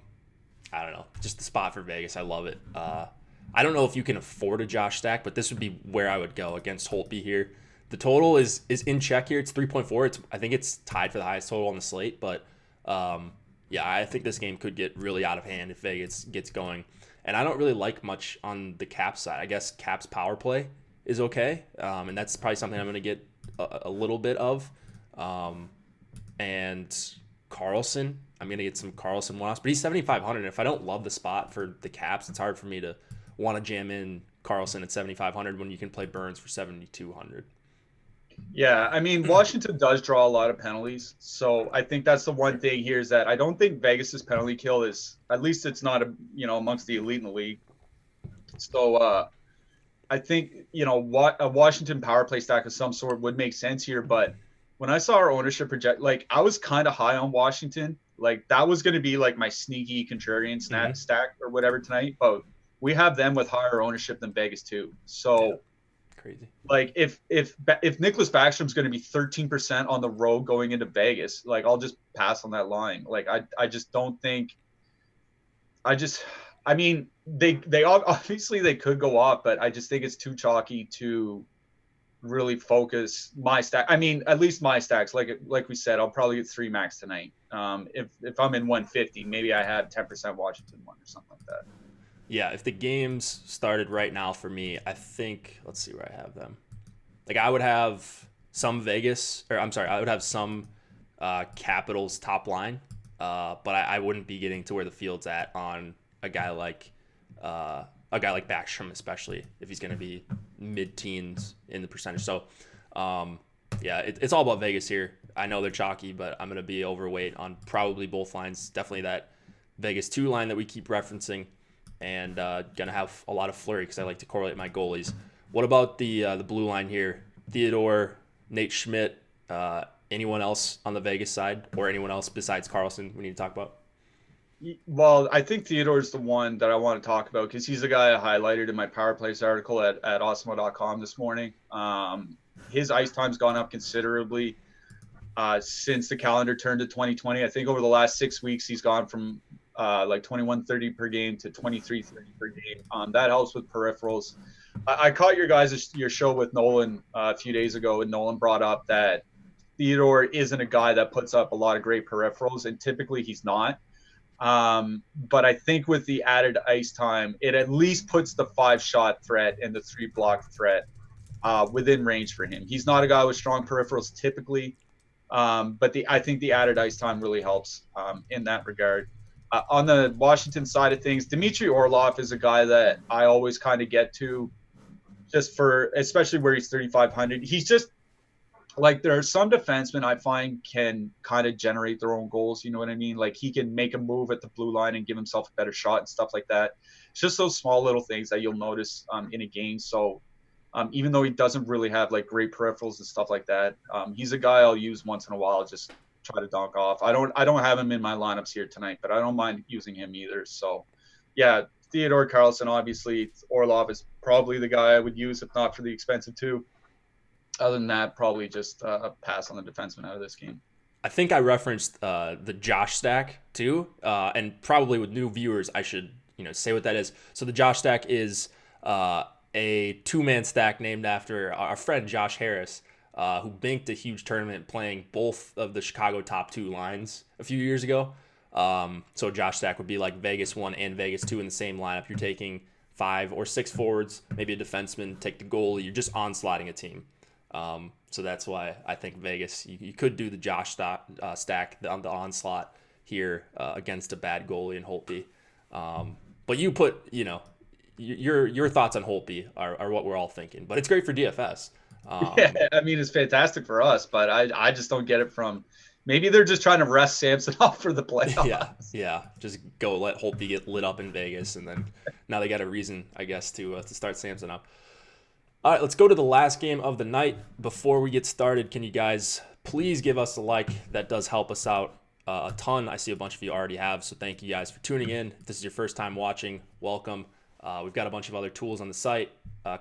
don't know. Just the spot for Vegas. I love it. I don't know if you can afford a Josh stack, but this would be where I would go against Holtby here. The total is in check here. It's 3.4. I think it's tied for the highest total on the slate, but yeah, I think this game could get really out of hand if Vegas gets going. And I don't really like much on the Caps side. I guess Caps power play is okay, and that's probably something I'm going to get a little bit of. And Karlsson, I'm going to get some Karlsson one-offs, but he's 7,500. And if I don't love the spot for the Caps, it's hard for me to want to jam in Karlsson at 7,500 when you can play Burns for 7,200. Yeah, I mean, Washington does draw a lot of penalties, so I think that's the one thing here is that I don't think Vegas's penalty kill is, at least it's not amongst the elite in the league. So I think what a Washington power play stack of some sort would make sense here. But when I saw our ownership project, like I was kind of high on Washington, like that was going to be like my sneaky contrarian stack or whatever tonight. But we have them with higher ownership than Vegas too. So. Yeah. Crazy. Like if Nicholas Backstrom's going to be 13% on the road going into Vegas, like I'll just pass on that line. Like I just don't think. I mean they obviously they could go off, but I just think it's too chalky to really focus my stack. I mean, at least my stacks, like we said, I'll probably get 3 max tonight. If I'm in 150, maybe I have 10% Washington one or something like that. Yeah, if the games started right now for me, I think, let's see where I have them. Like I would have some Vegas, or I'm sorry, I would have some Capitals top line, but I wouldn't be getting to where the field's at on a guy like Backstrom, especially if he's going to be mid-teens in the percentage. So, yeah, it's all about Vegas here. I know they're chalky, but I'm going to be overweight on probably both lines. Definitely that Vegas 2 line that we keep referencing. And gonna have a lot of flurry because I like to correlate my goalies. What about the blue line here? Theodore, Nate Schmidt, anyone else on the Vegas side, or anyone else besides Karlsson we need to talk about? Well, I think Theodore's the one that I want to talk about because he's the guy I highlighted in my Power Plays article at awesemo.com this morning. His ice time's gone up considerably since the calendar turned to 2020. I think over the last 6 weeks he's gone from like 21.30 per game to 23.30 per game. That helps with peripherals. I caught your show with Nolan a few days ago, and Nolan brought up that Theodore isn't a guy that puts up a lot of great peripherals, and typically he's not. But I think with the added ice time, it at least puts the 5-shot threat and the 3-block threat within range for him. He's not a guy with strong peripherals typically, but I think the added ice time really helps in that regard. On the Washington side of things, Dmitry Orlov is a guy that I always kind of get to, just for, especially where he's 3,500. He's just like, there are some defensemen I find can kind of generate their own goals. You know what I mean? Like, he can make a move at the blue line and give himself a better shot and stuff like that. It's just those small little things that you'll notice in a game. So even though he doesn't really have like great peripherals and stuff like that, he's a guy I'll use once in a while, just try to dunk off. I don't have him in my lineups here tonight, but I don't mind using him either. So yeah, Theodore Karlsson, obviously. Orlov is probably the guy I would use, if not for the expensive too. Other than that, probably just a pass on the defenseman out of this game. I think I referenced the Josh stack too, and probably with new viewers, I should say what that is. So the Josh stack is a 2-man stack named after our friend Josh Harris, who banked a huge tournament playing both of the Chicago top 2 lines a few years ago. So Josh stack would be like Vegas 1 and Vegas 2 in the same lineup. You're taking 5 or 6 forwards, maybe a defenseman, take the goalie. You're just onslaughting a team. So that's why I think Vegas, you could do the Josh stack on the onslaught here against a bad goalie in Holtby. But you put, your thoughts on Holtby are what we're all thinking. But it's great for DFS. Yeah, I mean, it's fantastic for us, but I just don't get it from. Maybe they're just trying to rest Samsonov for the playoffs. Yeah. Just go let Holtby get lit up in Vegas, and then now they got a reason, I guess, to start Samsonov. All right, let's go to the last game of the night. Before we get started, can you guys please give us a like? That does help us out a ton. I see a bunch of you already have, so thank you guys for tuning in. If this is your first time watching, welcome. We've got a bunch of other tools on the site.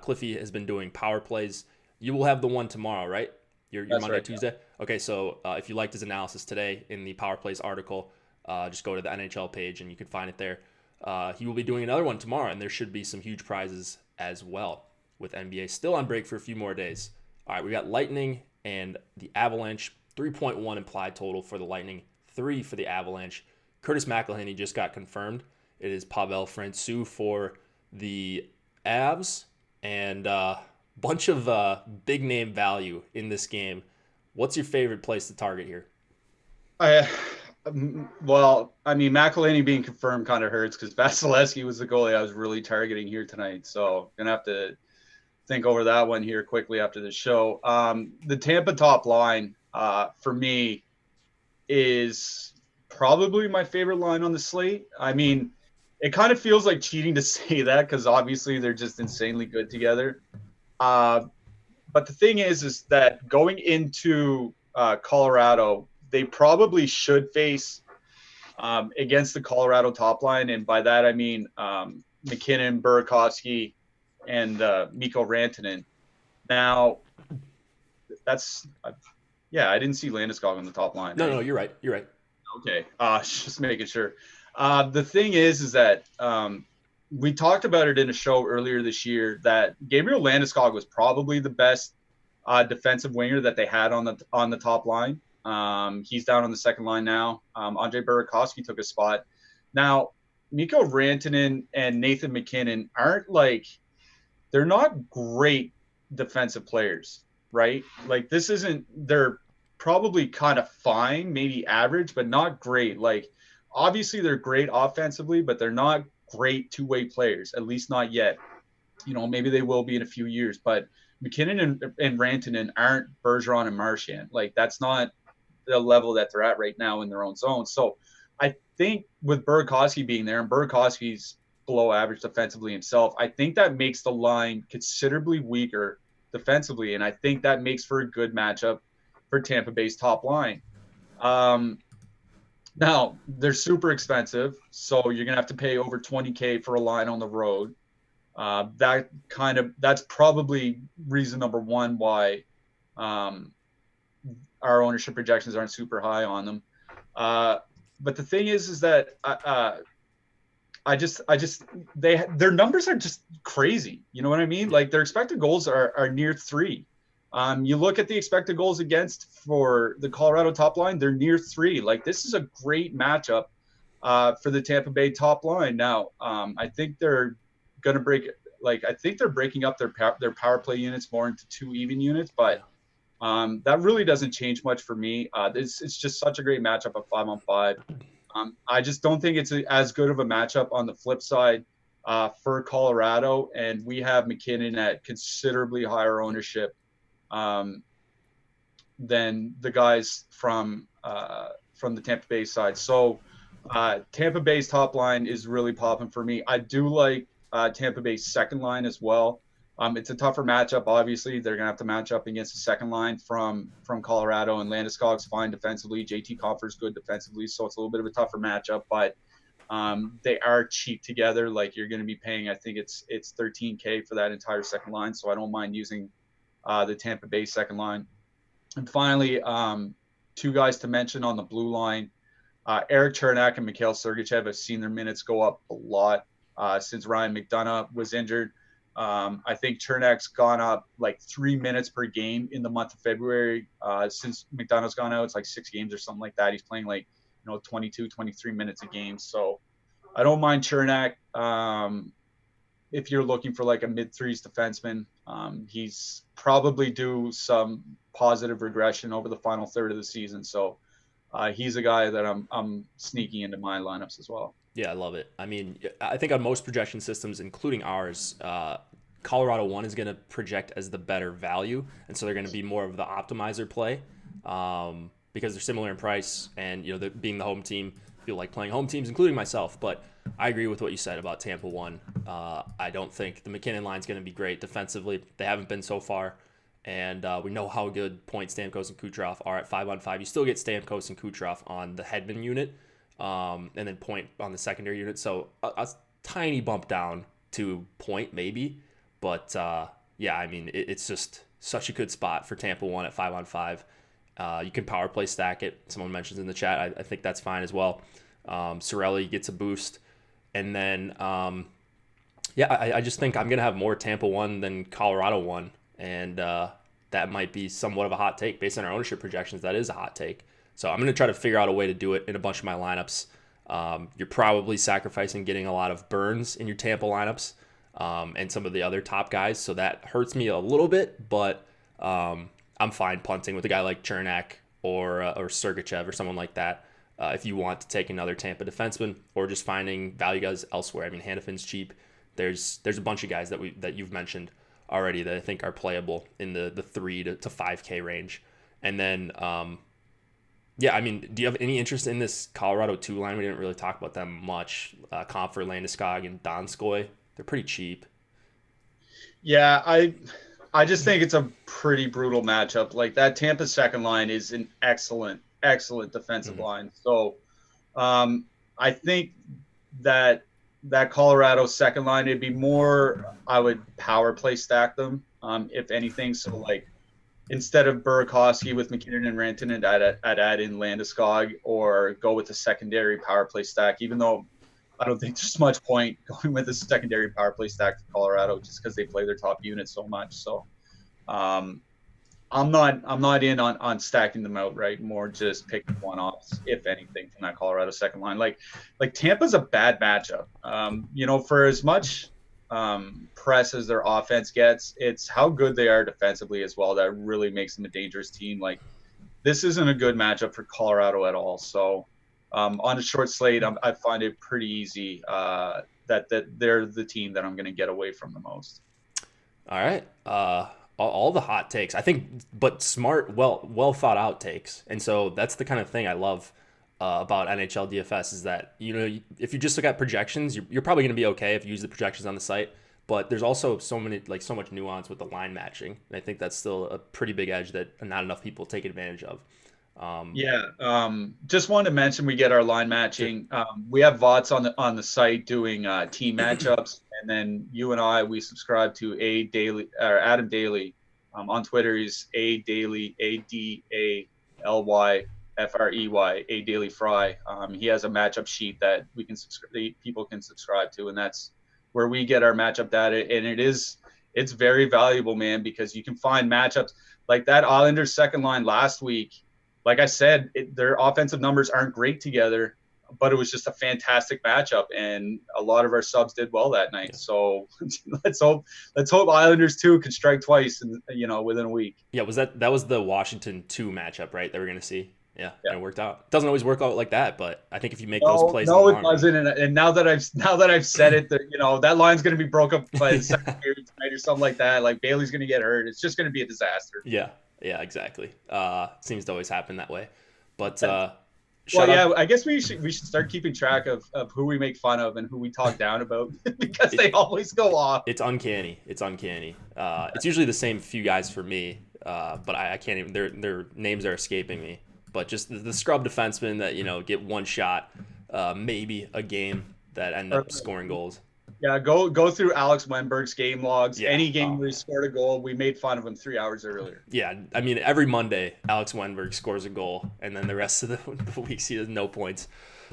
Cliffy has been doing power plays. You will have the one tomorrow, right? Your Monday, right, Tuesday? Yeah. Okay, so if you liked his analysis today in the power plays article, just go to the NHL page and you can find it there. He will be doing another one tomorrow, and there should be some huge prizes as well, with NBA still on break for a few more days. All right, we got Lightning and the Avalanche. 3.1 implied total for the Lightning, 3 for the Avalanche. Curtis McElhinney just got confirmed. It is Pavel Francouz for the Avs, and bunch of big name value in this game. What's your favorite place to target here? Well, I mean, McElhinney being confirmed kind of hurts because Vasilevsky was the goalie I was really targeting here tonight. So gonna have to think over that one here quickly after the show. The Tampa top line for me is probably my favorite line on the slate. I mean, it kind of feels like cheating to say that because obviously they're just insanely good together. But the thing is that going into Colorado, they probably should face against the Colorado top line. And by that, I mean McKinnon, Burakovsky, and Mikko Rantanen. Now, that's I didn't see Landeskog on the top line. No, you're right. Okay, just making sure. The thing is that we talked about it in a show earlier this year that Gabriel Landeskog was probably the best defensive winger that they had on the top line. He's down on the second line now. Andre Burakovsky took a spot. Now, Mikko Rantanen and Nathan McKinnon aren't like, they're not great defensive players, right? Like, this isn't, they're probably kind of fine, maybe average, but not great. Like, obviously they're great offensively, but they're not great two-way players, at least not yet. Maybe they will be in a few years, but McKinnon and Rantanen aren't Bergeron and Marchand. Like, that's not the level that they're at right now in their own zone. So I think with Burakovsky being there, and Burakovsky's below average defensively himself, I think that makes the line considerably weaker defensively, and I think that makes for a good matchup for Tampa Bay's top line. Now, they're super expensive, so you're going to have to pay over $20K for a line on the road. That's probably reason number one why our ownership projections aren't super high on them. But the thing is that their numbers are just crazy. You know what I mean? Like, their expected goals are near 3. You look at the expected goals against for the Colorado top line, they're near 3. Like, this is a great matchup for the Tampa Bay top line. Now, I think they're going to I think they're breaking up their power play units more into 2 even units, but that really doesn't change much for me. It's just such a great matchup at 5-on-5. I just don't think it's as good of a matchup on the flip side for Colorado, and we have McKinnon at considerably higher ownership than the guys from the Tampa Bay side. So Tampa Bay's top line is really popping for me. I do like Tampa Bay's second line as well. It's a tougher matchup. Obviously, they're gonna have to match up against the second line from Colorado, and Landeskog's fine defensively. JT Compher's good defensively, so it's a little bit of a tougher matchup. But they are cheap together. Like, you're going to be paying, I think it's $13K for that entire second line. So I don't mind using the Tampa Bay second line. And finally, 2 guys to mention on the blue line. Eric Chernak and Mikhail Sergachev have seen their minutes go up a lot since Ryan McDonagh was injured. I think Chernak's gone up like 3 minutes per game in the month of February. Since McDonagh's gone out, it's like 6 games or something like that. He's playing like 22, 23 minutes a game. So I don't mind Chernak. If you're looking for like a mid-threes defenseman, he's probably due some positive regression over the final third of the season. So he's a guy that I'm sneaking into my lineups as well. Yeah, I love it. I mean, I think on most projection systems, including ours, Colorado 1 is going to project as the better value. And so they're going to be more of the optimizer play because they're similar in price. And, being the home team, feel like playing home teams, including myself. But I agree with what you said about Tampa 1. I don't think the McKinnon line is going to be great defensively. They haven't been so far. And we know how good Point, Stamkos, and Kucherov are at 5-on-5. You still get Stamkos and Kucherov on the Hedman unit. And then Point on the secondary unit. So a tiny bump down to Point maybe. But yeah, I mean, it's just such a good spot for Tampa 1 at 5-on-5. You can power play stack it. Someone mentions in the chat. I think that's fine as well. Cirelli gets a boost. And then, I just think I'm going to have more Tampa 1 than Colorado 1. And that might be somewhat of a hot take. Based on our ownership projections, that is a hot take. So I'm going to try to figure out a way to do it in a bunch of my lineups. You're probably sacrificing getting a lot of Burns in your Tampa lineups and some of the other top guys. So that hurts me a little bit, but I'm fine punting with a guy like Chernak or Sergachev or someone like that if you want to take another Tampa defenseman or just finding value guys elsewhere. I mean, Hannafin's cheap. There's a bunch of guys that you've mentioned already that I think are playable in the 3 to 5K range. And then I mean, do you have any interest in this Colorado 2 line? We didn't really talk about them much. Compher, Landeskog, and Donskoy. They're pretty cheap. Yeah, I just think it's a pretty brutal matchup. Like, that Tampa second line is an excellent defensive line. So I think that Colorado second line, it'd be more, I would power play stack them, if anything. So, like, instead of Burakovsky with McKinnon and Rantanen, I'd add in Landeskog or go with a secondary power play stack, even though I don't think there's much point going with a secondary power play stack for Colorado just because they play their top unit so much. So I'm not in on stacking them out, right? More just picking one-offs, if anything, from that Colorado second line. Like Tampa's a bad matchup. For as much press as their offense gets, it's how good they are defensively as well that really makes them a dangerous team. Like, this isn't a good matchup for Colorado at all. So on a short slate, I find it pretty easy that they're the team that I'm going to get away from the most. All right. All the hot takes, I think, but smart, well thought out takes. And so that's the kind of thing I love about NHL DFS is that, if you just look at projections, you're probably going to be okay if you use the projections on the site. But there's also so much nuance with the line matching. And I think that's still a pretty big edge that not enough people take advantage of. Just wanted to mention we get our line matching. We have VOTs on the site doing team matchups, and then you and I, we subscribe to Adam Daly. On Twitter, he's A Daily, ADALYFREY, A Daily Fry. He has a matchup sheet that people can subscribe to, and that's where we get our matchup data. And it's very valuable, man, because you can find matchups like that Islanders second line last week. Like I said, their offensive numbers aren't great together, but it was just a fantastic matchup, and a lot of our subs did well that night. Yeah. So let's hope Islanders 2 can strike twice, within a week. Yeah, that was the Washington 2 matchup, right? That we're gonna see. Yeah, and it worked out. It doesn't always work out like that, but I think if you make those plays, no, it doesn't. And now that I've said it, that line's gonna be broke up by the second period tonight or something like that. Like Bailey's gonna get hurt. It's just gonna be a disaster. Yeah, exactly. Seems to always happen that way. But I guess we should start keeping track of who we make fun of and who we talk down about because they always go off. It's uncanny. It's usually the same few guys for me, but I can't even. Their names are escaping me. But just the scrub defensemen that get one shot, maybe a game that end up scoring goals. Yeah, go through Alex Wenberg's game logs. Yeah. Any game where he scored a goal, we made fun of him 3 hours earlier. Yeah, I mean, every Monday, Alex Wenberg scores a goal, and then the rest of the weeks he has no points.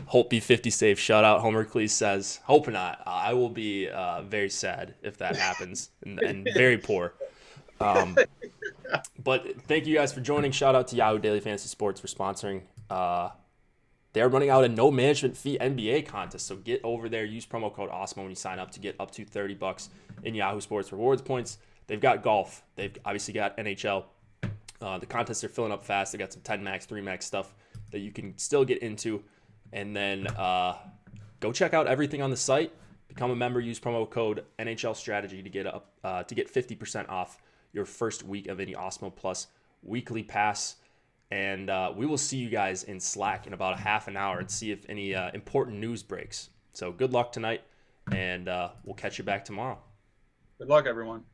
Holtby 50 save shutout. Homer Cleese says, hope not. I will be very sad if that happens, and very poor. But thank you guys for joining. Shout out to Yahoo Daily Fantasy Sports for sponsoring. They're running out a no management fee NBA contest, so get over there. Use promo code AWESOME when you sign up to get up to $30 in Yahoo Sports rewards points. They've got golf. They've obviously got NHL. The contests are filling up fast. They got some 10 max, 3 max stuff that you can still get into, and then go check out everything on the site. Become a member. Use promo code NHL Strategy to get 50% off your first week of any Awesemo Plus weekly pass. And we will see you guys in Slack in about a half an hour and see if any important news breaks. So good luck tonight, and we'll catch you back tomorrow. Good luck, everyone.